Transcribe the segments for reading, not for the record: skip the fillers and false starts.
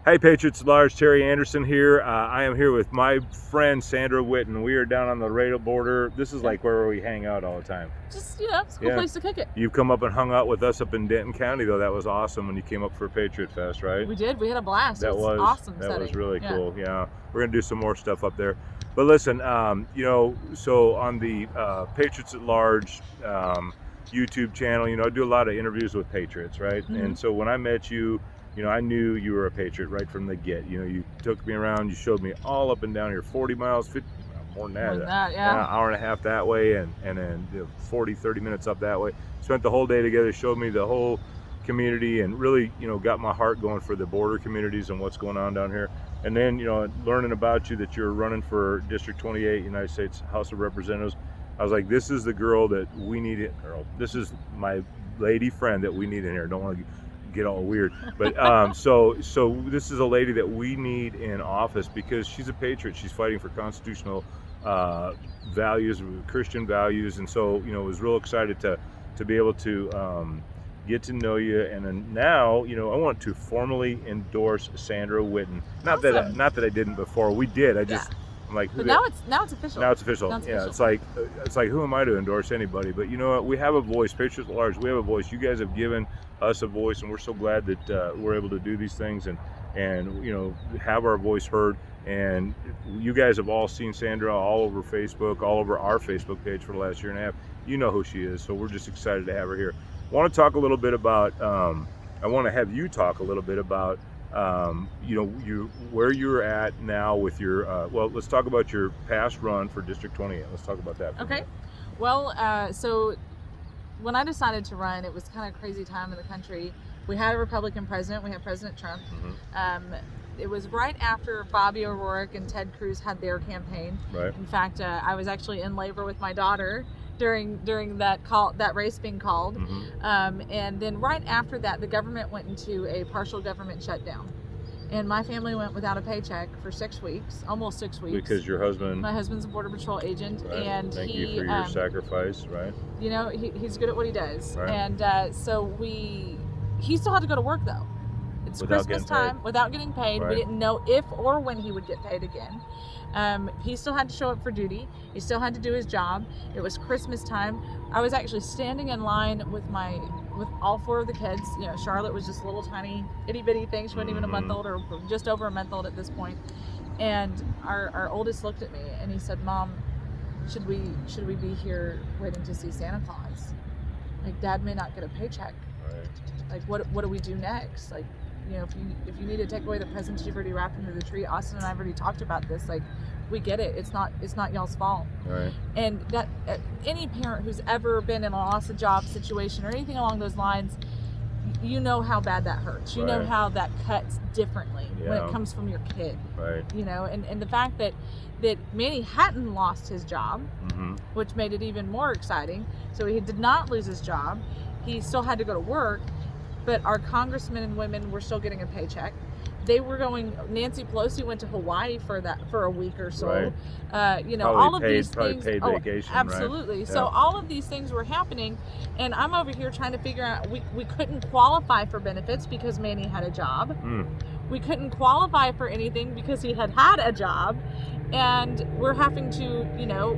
Hey Patriots at Large, Terry Anderson here. I am here with my friend Sandra Whitten. We are down on the Laredo border. This is like where we hang out all the time. Just, it's a cool place to kick it. You've come up and hung out with us up in Denton County, though. That was awesome when you came up for Patriot Fest, right? We did. We had a blast. It was awesome. That was really cool. Yeah, we're gonna do some more stuff up there. But listen, so on the Patriots at Large YouTube channel, I do a lot of interviews with Patriots, right? Mm-hmm. And so when I met you, I knew you were a Patriot right from the get. You took me around, you showed me all up and down here, 40 miles, 50, more than that, an hour and a half that way, and then 40, 30 minutes up that way. Spent the whole day together, showed me the whole community, and really, got my heart going for the border communities and what's going on down here. And then, learning about you, that you're running for District 28, United States House of Representatives, I was like, this is the girl that we need, this is my lady friend that we need in here. Don't want to get all weird, but so this is a lady that we need in office because she's a patriot. She's fighting for constitutional values, Christian values, and so was real excited to be able to get to know you. And then now I want to formally endorse Sandra Whitten. Not Awesome. that I didn't before. We did. I'm like, but now it's official. Now it's official. Yeah, it's like who am I to endorse anybody? But you know what? We have a voice. Patriots at Large. We have a voice. You guys have given us a voice, and we're so glad that we're able to do these things and have our voice heard. And you guys have all seen Sandra all over Facebook, all over our Facebook page for the last year and a half. You know who she is, so we're just excited to have her here. I want to talk a little bit about. I want to have you talk a little bit about. Where you're at now with your. Let's talk about your past run for District 28. Let's talk about that. Okay. Well, so when I decided to run, it was kind of a crazy time in the country. We had a Republican president. We had President Trump. Mm-hmm. It was right after Bobby O'Rourke and Ted Cruz had their campaign. Right. In fact, I was actually in labor with my daughter during that race being called. Mm-hmm. And then right after that, the government went into a partial government shutdown. And my family went without a paycheck for 6 weeks, almost 6 weeks. Because your husband... My husband's a Border Patrol agent. Right. And Thank you for your sacrifice, right? He's good at what he does. Right. And so he still had to go to work, though. It's Christmas time without getting paid. Right. We didn't know if or when he would get paid again. He still had to show up for duty. He still had to do his job. It was Christmas time. I was actually standing in line with all four of the kids. Charlotte was just a little tiny itty bitty thing. She wasn't even a month old, or just over a month old at this point. And our oldest looked at me and he said, "Mom, should we be here waiting to see Santa Claus? Like, Dad may not get a paycheck. Right. Like, what do we do next? Like, if you need to take away the presents you've already wrapped into the tree, Austin and I have already talked about this. Like, we get it. It's not y'all's fault." Right. And that any parent who's ever been in a loss of job situation or anything along those lines, you know how bad that hurts. You know how that cuts differently when it comes from your kid. Right. And the fact that Manny hadn't lost his job, mm-hmm. which made it even more exciting. So he did not lose his job. He still had to go to work. But our congressmen and women were still getting a paycheck. They were going. Nancy Pelosi went to Hawaii for a week or so. Right. All of these things. Paid vacation, absolutely. Right? So all of these things were happening, and I'm over here trying to figure out. We couldn't qualify for benefits because Manny had a job. We couldn't qualify for anything because he had a job, and we're having to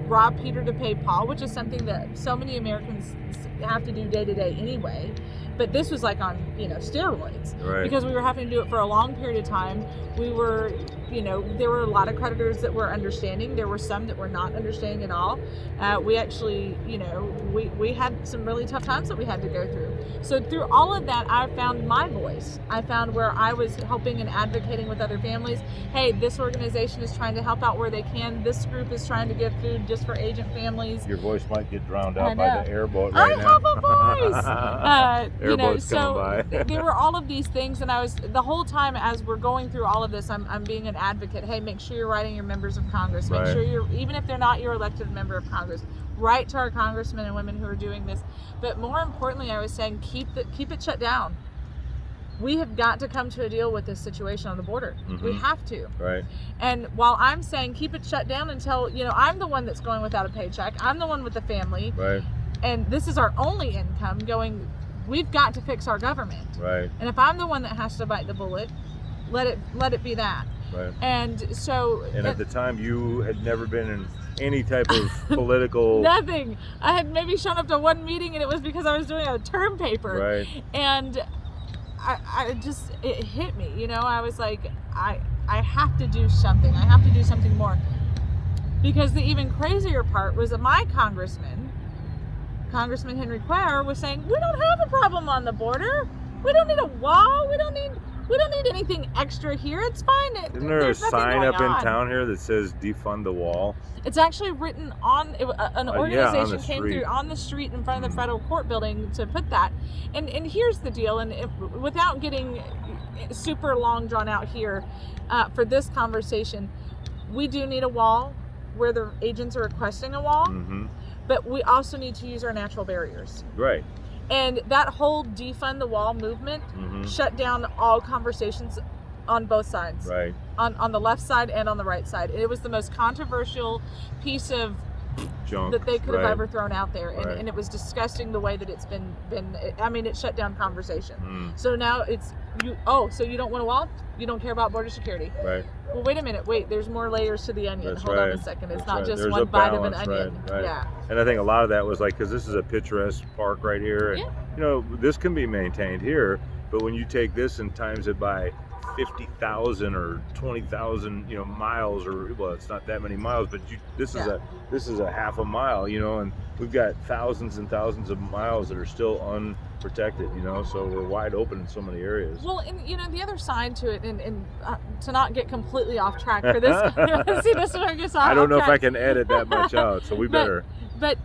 rob Peter to pay Paul, which is something that so many Americans have to do day to day anyway. But this was like on, steroids. Right. Because we were having to do it for a long period of time. We were, there were a lot of creditors that were understanding. There were some that were not understanding at all. We actually, we had some really tough times that we had to go through. So through all of that, I found my voice. I found where I was helping and advocating with other families. Hey, this organization is trying to help out where they can. This group is trying to give food just for agent families. Your voice might get drowned out by the airboat right now. I have a voice! Airboat's coming by. There were all of these things, and I was the whole time as we're going through all of this, I'm being an advocate. Hey, make sure you're writing your members of Congress. Make sure you're, even if they're not your elected member of Congress, write to our congressmen and women who are doing this. But more importantly, I was saying keep it shut down. We have got to come to a deal with this situation on the border. Mm-hmm. We have to. Right. And while I'm saying keep it shut down until I'm the one that's going without a paycheck. I'm the one with the family. Right. And this is our only income going. We've got to fix our government. Right. And if I'm the one that has to bite the bullet, let it be that. Right. And so. And at the time, you had never been in any type of political. Nothing. I had maybe shown up to one meeting, and it was because I was doing a term paper. Right. And it hit me. You know, I was like, I have to do something. I have to do something more. Because the even crazier part was that my Congressman Henry Quare, was saying, we don't have a problem on the border. We don't need a wall. We don't need anything extra here. It's fine. Isn't there a sign up in town here that says defund the wall? It's actually written on an organization came through on the street in front of the federal court building to put that. And here's the deal. And without getting super long drawn out here for this conversation, we do need a wall where the agents are requesting a wall, but we also need to use our natural barriers. Right. And that whole defund the wall movement shut down all conversations on both sides. Right. On the left side and on the right side. It was the most controversial piece of junk that they could have ever thrown out there. And it was disgusting the way that it's been I mean, it shut down conversation. So now it's so you don't want a wall? You don't care about border security. Right. Well, wait a minute. Wait, there's more layers to the onion. Hold on a second. It's not just one bite of an onion. Right. Yeah. And I think a lot of that was like, because this is a picturesque park right here. And, you know, this can be maintained here. But when you take this and times it by 50,000 or 20,000, you know, miles, or well, it's not that many miles, but this is a half a mile, you know, and we've got thousands and thousands of miles that are still unprotected, you know, so we're wide open in so many areas. Well, and you know, the other side to it, and to not get completely off track for this, see, this is where it gets off. I don't know if I can edit that much out, so we better. But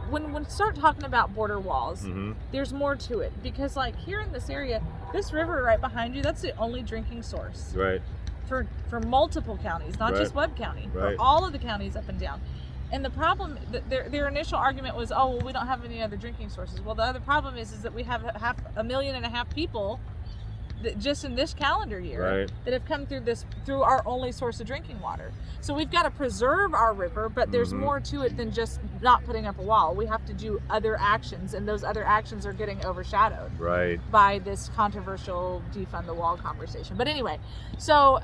when we start talking about border walls, there's more to it, because like here in this area, this river right behind you, that's the only drinking source. Right. For multiple counties, not just Webb County, for all of the counties up and down. And the problem, their initial argument was, oh, well, we don't have any other drinking sources. Well, the other problem is that we have 1.5 million people that just in this calendar year that have come through our only source of drinking water. So we've got to preserve our river, but there's more to it than just not putting up a wall. We have to do other actions, and those other actions are getting overshadowed by this controversial defund the wall conversation. But anyway, so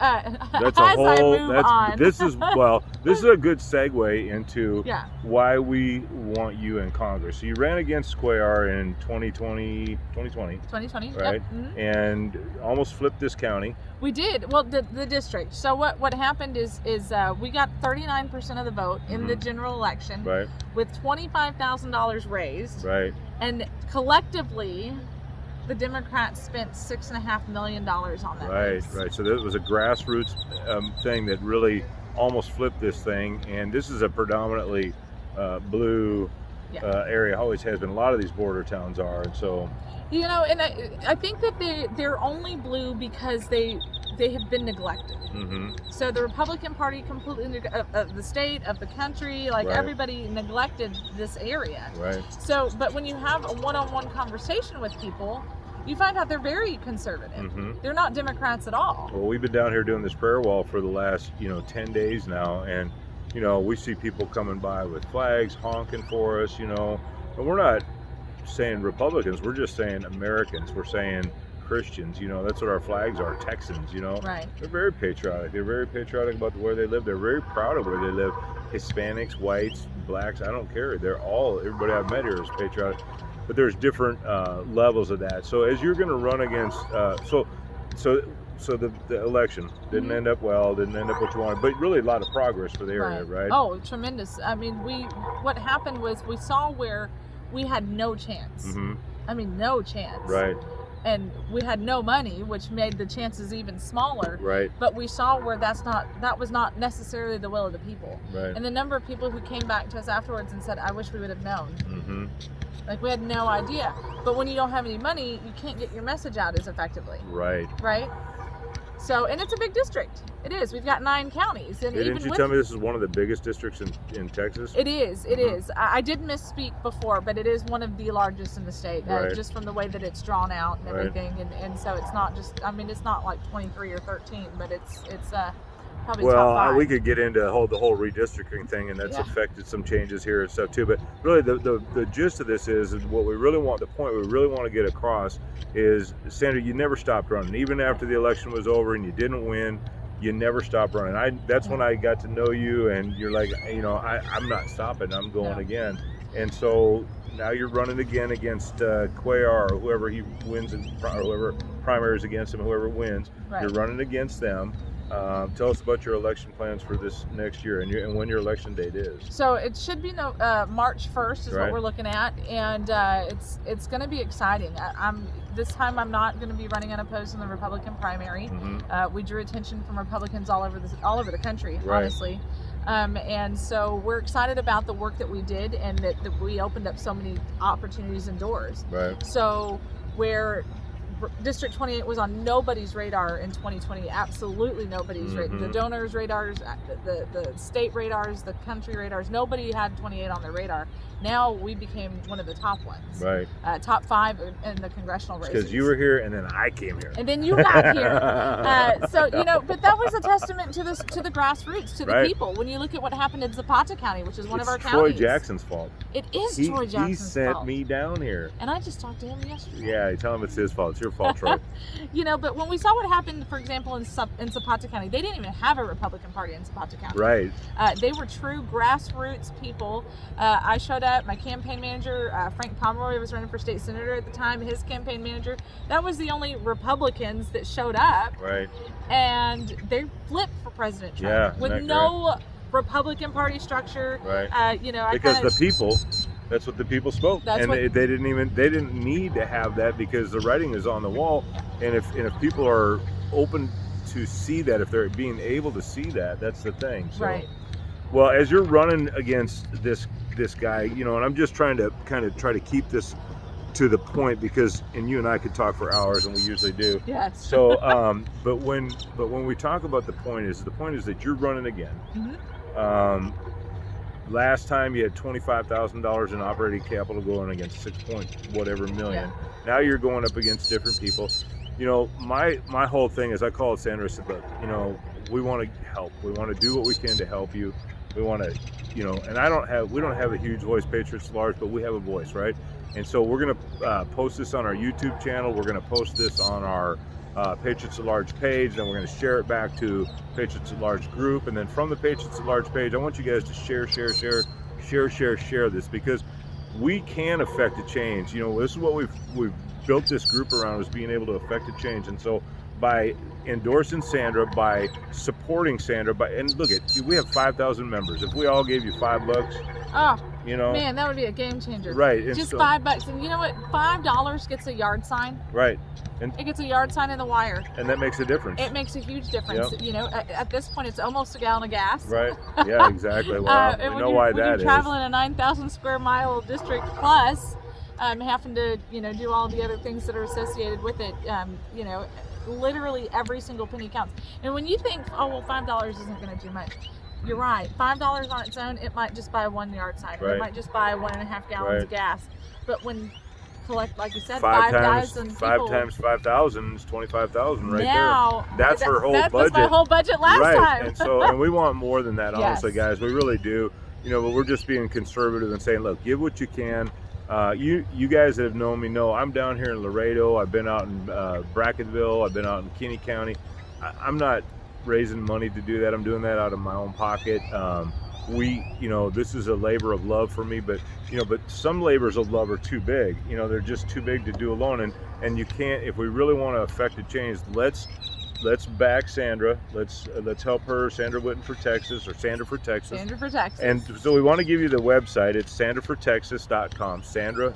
this is a good segue into why we want you in Congress. So you ran against Quare in 2020, right? And almost flipped this county. We did. Well, the district. So what happened is we got 39% of the vote in the general election, with $25,000 raised, and collectively, the Democrats spent $6.5 million on that. Right. So that was a grassroots thing that really almost flipped this thing, and this is a predominantly blue area. Always has been. A lot of these border towns are, and so. You know, and I think that they're only blue because they have been neglected. So the Republican Party completely, of the state, of the country, like everybody neglected this area. So, but when you have a one-on-one conversation with people, you find out they're very conservative. They're not Democrats at all. Well, we've been down here doing this prayer wall for the last, 10 days now, and, we see people coming by with flags, honking for us, and we're not saying Republicans, we're just saying Americans, we're saying Christians, that's what our flags are, Texans, They're very patriotic. They're very patriotic about where they live. They're very proud of where they live. Hispanics, whites, blacks, I don't care. Everybody I've met here is patriotic. But there's different levels of that. So as you're going to run against, so the election didn't end up well, didn't end up what you wanted, but really a lot of progress for the area, right? Oh, tremendous. I mean, what happened was we saw where we had no chance. I mean, no chance. Right. And we had no money, which made the chances even smaller. Right. But we saw where that was not necessarily the will of the people. Right. And the number of people who came back to us afterwards and said, I wish we would have known. Like, we had no idea. But when you don't have any money, you can't get your message out as effectively. Right. Right? So, and it's a big district. It is. We've got 9 counties. And didn't you tell me this is one of the biggest districts in Texas? It is. It is. I did misspeak before, but it is one of the largest in the state, just from the way that it's drawn out and everything. And so it's not just, it's not like 23 or 13, but it's probably top 5. We could get into the whole redistricting thing, and that's affected some changes here and stuff too. But really, the gist of this is what we really want. The point we really want to get across is, Sandra, you never stopped running, even after the election was over and you didn't win. You never stopped running. That's when I got to know you, and you're like, I'm not stopping. I'm going again. And so now you're running again against Cuellar or whoever he wins, or whoever primaries against him, whoever wins. Right. You're running against them. Tell us about your election plans for this next year and when your election date is. So it should be March 1st is what we're looking at, and it's going to be exciting. This time I'm not going to be running unopposed in the Republican primary. Mm-hmm. We drew attention from Republicans all over the country, honestly. And so we're excited about the work that we did, and that we opened up so many opportunities and doors. Right. So where District 28 was on nobody's radar in 2020, absolutely nobody's radar. The donors' radars, the state radars, the country radars, nobody had 28 on their radar. Now we became one of the top ones. Right. Top 5 in the congressional races. Because you were here, and then I came here. And then you got here. So, but that was a testament to the grassroots, to the people. When you look at what happened in Zapata County, which is one of our counties. It's Troy Jackson's fault. It is Troy Jackson's fault. He sent me down here. And I just talked to him yesterday. Yeah, tell him it's his fault. It's your fault, Troy. But when we saw what happened, for example, in Zapata County, they didn't even have a Republican Party in Zapata County. Right. They were true grassroots people. I showed up. My campaign manager, Frank Pomeroy, was running for state senator at the time. His campaign manager. That was the only Republicans that showed up. Right. And they flipped for President Trump with no Republican Party structure. Right. Because the people. That's what the people spoke, they didn't need to have that, because the writing is on the wall, and if people are open to see that, if they're being able to see that, that's the thing. So, right. Well, as you're running against this guy, and I'm just trying to try to keep this to the point, because you and I could talk for hours, and we usually do. Yes. So, but when we talk about the point is that you're running again. Mm-hmm. Last time you had $25,000 in operating capital going against 6 point whatever million. Yeah. Now you're going up against different people. My whole thing is, I called Sandra and said, look, we want to help. We want to do what we can to help you. We want to, and we don't have a huge voice, Patriots at Large, but we have a voice, right? And so we're going to post this on our YouTube channel. We're going to post this on our Patriots at Large page, and we're going to share it back to Patriots at Large group, and then from the Patriots at Large page, I want you guys to share this, because we can affect a change. This is what we've built this group around, is being able to affect a change. And so by endorsing Sandra, by supporting Sandra, and look at, we have 5,000 members. If we all gave you $5, man, that would be a game changer. Right. Just $5, and you know what? $5 gets a yard sign. Right. And it gets a yard sign in the wire. And that makes a difference. It makes a huge difference. Yep. At this point, it's almost a gallon of gas. Right. Yeah, exactly. Well, we know why that is. When you're traveling a 9,000 square mile district plus, having to, do all the other things that are associated with it, literally every single penny counts. And when you think, $5 isn't going to do much, you're right. $5 on its own, it might just buy 1 yard sign. Right. It might just buy 1.5 gallons of gas. But when collect, like you said, 5,000 people. 5 times 5,000 is 25,000 right there. That's her whole budget. That's my whole budget last time. And we want more than that, honestly, guys. We really do. But we're just being conservative and saying, look, give what you can. You guys that have known me know I'm down here in Laredo. I've been out in Brackettville. I've been out in Kinney County. I'm not raising money to do that. I'm doing that out of my own pocket. This is a labor of love for me, but some labors of love are too big. They're just too big to do alone. And you can't, if we really want to affect a change, let's back Sandra. Let's help her, Sandra Whitten for Texas, or Sandra for Texas. Sandra for Texas. And so we want to give you the website. It's sandrafortexas.com. Sandra,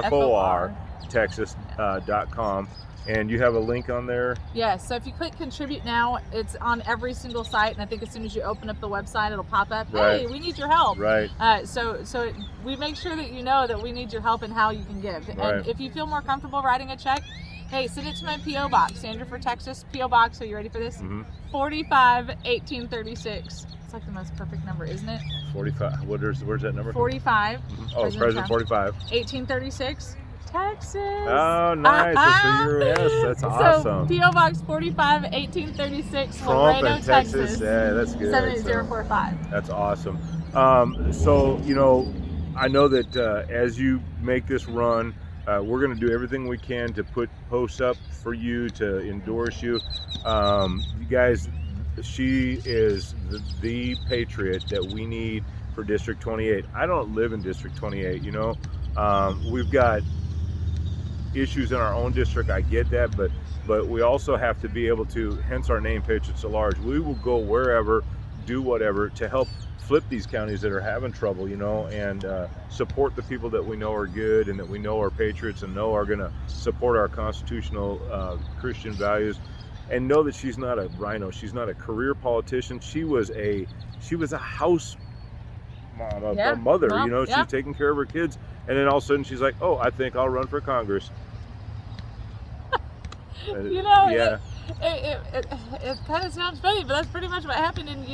FOR, Texas.com. And you have a link on there? Yes. So if you click contribute now, it's on every single site. And I think as soon as you open up the website, it'll pop up, hey, we need your help. Right. So we make sure that you know that we need your help and how you can give. Right. And if you feel more comfortable writing a check, hey, send it to my P.O. Box, Sandra for Texas, P.O. Box. Are you ready for this? Mm-hmm. 451836. It's like the most perfect number, isn't it? 45. Where's that number? 45. Mm-hmm. Oh, President 45. 1836. Texas. Oh, nice. That's awesome. So, P.O. Box 45, 1836, Trump Laredo, in Texas. Yeah, that's good. 78045. That's awesome. So, I know that as you make this run, we're going to do everything we can to put posts up for you, to endorse you. You guys, she is the patriot that we need for District 28. I don't live in District 28, we've got issues in our own district. I get that, but we also have to be able to, hence our name, Patriots at Large. We will go wherever, do whatever to help flip these counties that are having trouble, and support the people that we know are good and that we know are patriots and know are going to support our constitutional Christian values. And know that she's not a rhino. She's not a career politician. She was a house mom, a mother. She's taking care of her kids. And then all of a sudden she's like, oh, I think I'll run for Congress. It kind of sounds funny, but that's pretty much what happened. And